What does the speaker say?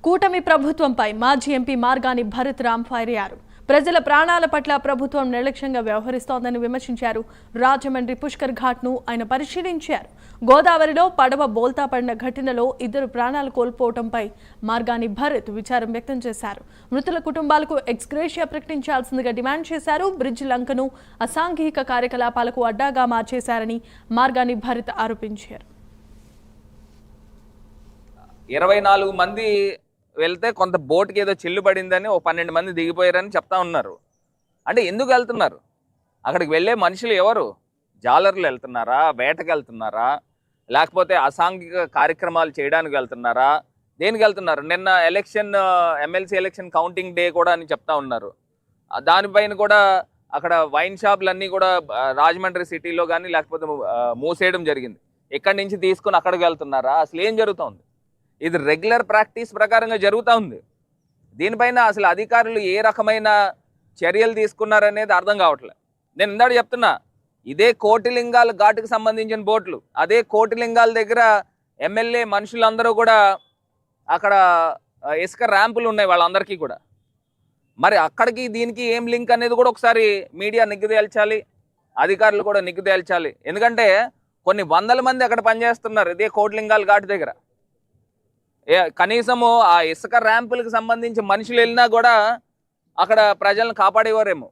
కూటమి ప్రభుత్వంపై మాజీ ఎంపీ మార్గాని భరత్ రామ్ ఫైర్ అయ్యారు. ప్రజల ప్రాణాల పట్ల ప్రభుత్వం నిర్లక్ష్యంగా వ్యవహరిస్తోందని విమర్శించారు. రాజమండ్రి పుష్కర్ ఘాట్ ను ఆయన పరిశీలించారు. గోదావరిలో పడవ బోల్తా పడిన ఘటనలో 2 ప్రాణాలు కోల్పోవడంపై మార్గాని భరత్ విచారం వ్యక్తం చేశారు. మృతుల కుటుంబాలకు ఎక్స్గ్రేషియా ప్రకటించాల్సిందిగా డిమాండ్ చేశారు. బ్రిడ్జ్ లంకను అసాంఘిక కార్యకలాపాలకు అడ్డాగా మార్చేశారని మార్గాని భరత్ ఆరోపించారు. 24 మంది వెళ్తే కొంత బోట్కి ఏదో చిల్లు పడిందని 12 మంది దిగిపోయారని చెప్తా ఉన్నారు. అంటే ఎందుకు వెళ్తున్నారు? అక్కడికి వెళ్ళే మనుషులు ఎవరు? జాలర్లు వెళ్తున్నారా, వేటకి వెళ్తున్నారా, లేకపోతే అసాంఘిక కార్యక్రమాలు చేయడానికి వెళ్తున్నారా, దేనికి వెళ్తున్నారు? నిన్న ఎమ్మెల్సీ ఎలక్షన్ కౌంటింగ్ డే కూడా అని చెప్తా ఉన్నారు. దానిపైన కూడా అక్కడ వైన్ షాపులన్నీ కూడా రాజమండ్రి సిటీలో కానీ లేకపోతే మూసేయడం జరిగింది. ఎక్కడి నుంచి తీసుకుని అక్కడికి వెళ్తున్నారా? అసలు ఏం జరుగుతుంది? ఇది రెగ్యులర్ ప్రాక్టీస్ ప్రకారంగా జరుగుతూ ఉంది. దీనిపైన అసలు అధికారులు ఏ రకమైన చర్యలు తీసుకున్నారనేది అర్థం కావట్లేదు. నేను ఇందాక చెప్తున్నా, ఇదే కోటిలింగాల ఘాటుకు సంబంధించిన బోట్లు, అదే కోటిలింగాల దగ్గర ఎమ్మెల్యే మనుషులందరూ కూడా అక్కడ ఇసుక ర్యాంపులు ఉన్నాయి వాళ్ళందరికీ కూడా. మరి అక్కడికి దీనికి ఏం లింక్ అనేది కూడా ఒకసారి మీడియా నిగ్గు తేల్చాలి, అధికారులు కూడా నిగ్గు తేల్చాలి. ఎందుకంటే కొన్ని వందల మంది అక్కడ పనిచేస్తున్నారు ఇదే కోటిలింగాల ఘాటు దగ్గర. కనీసము ఆ ఇసుక ర్యాంపులకు సంబంధించి మనుషులు వెళ్ళినా కూడా అక్కడ ప్రజలను కాపాడేవారేమో.